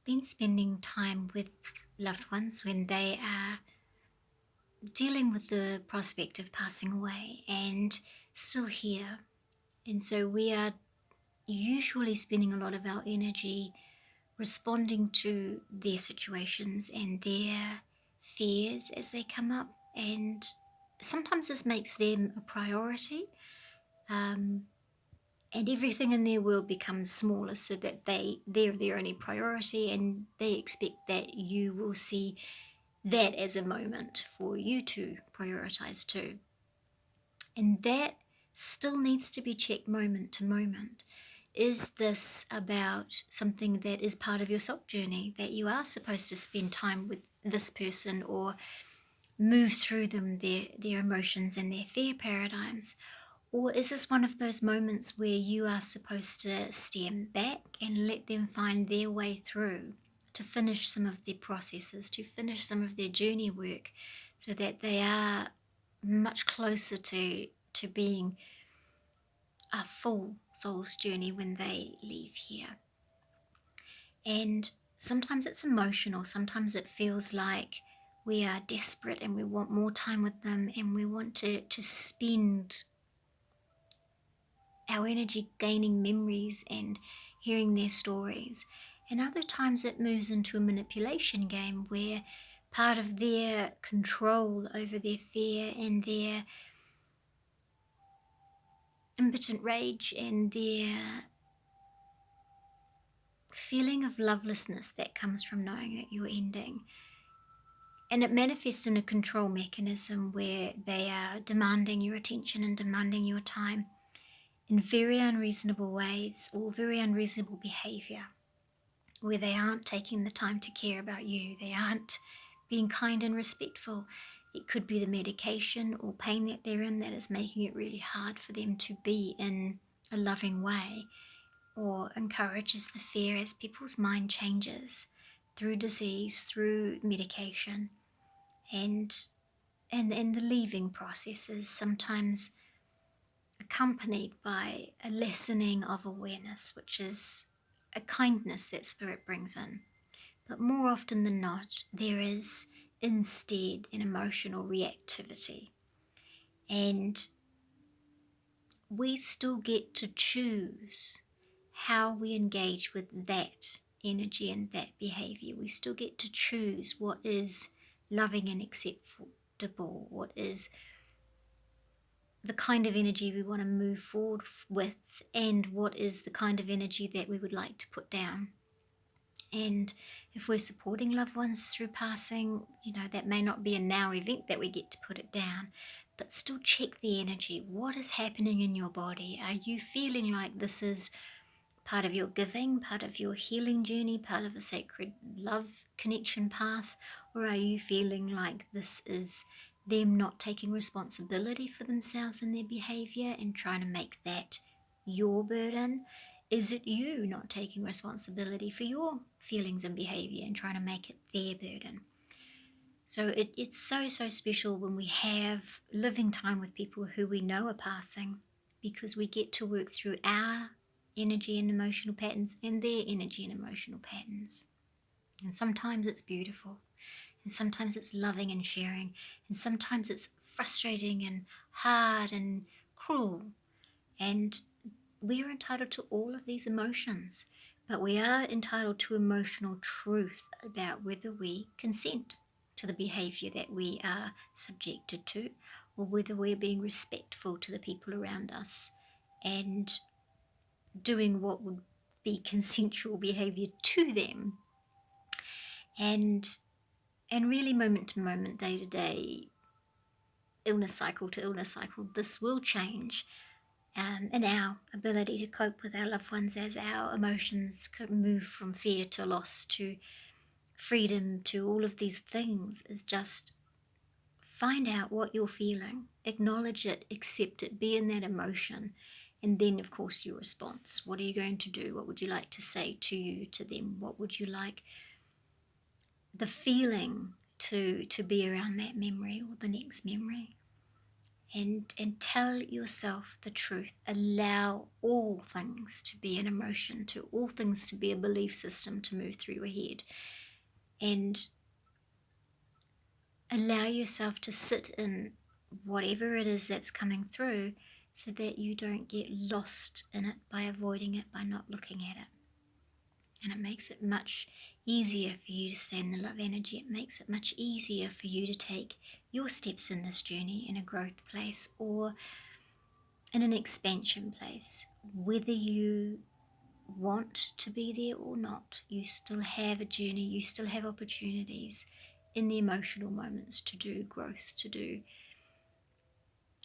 been spending time with loved ones when they are dealing with the prospect of passing away and still here. And so we are usually spending a lot of our energy responding to their situations and their fears as they come up. And sometimes this makes them a priority. And everything in their world becomes smaller so that they're their only priority, and they expect that you will see that as a moment for you to prioritize too. And that still needs to be checked moment to moment. Is this about something that is part of your soul journey, that you are supposed to spend time with this person or move through them, their emotions and their fear paradigms? Or is this one of those moments where you are supposed to stand back and let them find their way through, to finish some of their processes, to finish some of their journey work, so that they are much closer to being a full soul's journey when they leave here? And sometimes it's emotional, sometimes it feels like we are desperate and we want more time with them, and we want to spend our energy gaining memories and hearing their stories. And other times it moves into a manipulation game where part of their control over their fear and their impotent rage and their feeling of lovelessness that comes from knowing that you're ending. And it manifests in a control mechanism where they are demanding your attention and demanding your time in very unreasonable ways or very unreasonable behavior, where they aren't taking the time to care about you. They aren't being kind and respectful. It could be the medication or pain that they're in that is making it really hard for them to be in a loving way, or encourages the fear as people's mind changes through disease, through medication, and the leaving process is sometimes accompanied by a lessening of awareness, which is a kindness that spirit brings in. But more often than not, there is instead an emotional reactivity. And we still get to choose how we engage with that energy and that behavior. We still get to choose what is loving and acceptable, what is the kind of energy we want to move forward with, and what is the kind of energy that we would like to put down. And if we're supporting loved ones through passing, that may not be a now event that we get to put it down, but still check the energy. What is happening in your body? Are you feeling like this is part of your giving, part of your healing journey, part of a sacred love connection path? Or are you feeling like this is them not taking responsibility for themselves and their behavior and trying to make that your burden? Is it you not taking responsibility for your feelings and behavior and trying to make it their burden? So it's so special when we have living time with people who we know are passing, because we get to work through our energy and emotional patterns and their energy and emotional patterns. And sometimes it's beautiful, and sometimes it's loving and sharing, and sometimes it's frustrating and hard and cruel. And we're entitled to all of these emotions, but we are entitled to emotional truth about whether we consent to the behavior that we are subjected to, or whether we're being respectful to the people around us and doing what would be consensual behavior to them. And really, moment to moment, day to day, illness cycle to illness cycle, this will change. And our ability to cope with our loved ones as our emotions could move from fear to loss to freedom to all of these things, is just find out what you're feeling, acknowledge it, accept it, be in that emotion, and then of course your response. What are you going to do? What would you like to say to you, to them? What would you like the feeling to be around that memory or the next memory? and tell yourself the truth. Allow all things to be an emotion, to all things to be a belief system to move through your head, and allow yourself to sit in whatever it is that's coming through, so that you don't get lost in it by avoiding it, by not looking at it. And it makes it much easier for you to stay in the love energy. It makes it much easier for you to take your steps in this journey in a growth place or in an expansion place. Whether you want to be there or not, you still have a journey, you still have opportunities in the emotional moments to do growth, to do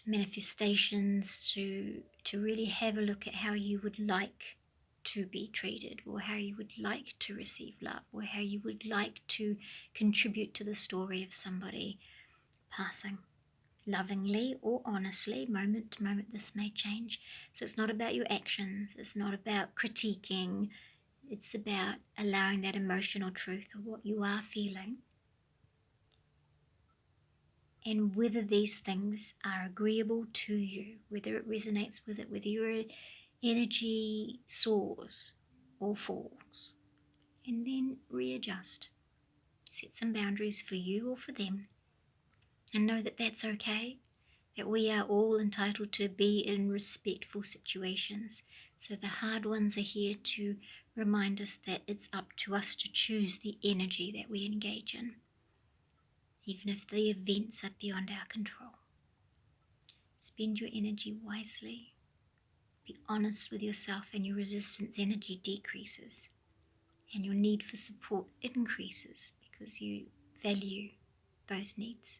manifestations, to really have a look at how you would like to be treated, or how you would like to receive love, or how you would like to contribute to the story of somebody passing. Lovingly or honestly, moment to moment, this may change. So it's not about your actions, it's not about critiquing, it's about allowing that emotional truth of what you are feeling, and whether these things are agreeable to you, whether it resonates with it, whether your energy soars or falls, and then readjust. Set some boundaries for you or for them, and know that that's okay, that we are all entitled to be in respectful situations. So the hard ones are here to remind us that it's up to us to choose the energy that we engage in, even if the events are beyond our control. Spend your energy wisely. Be honest with yourself, and your resistance energy decreases, and your need for support increases because you value those needs.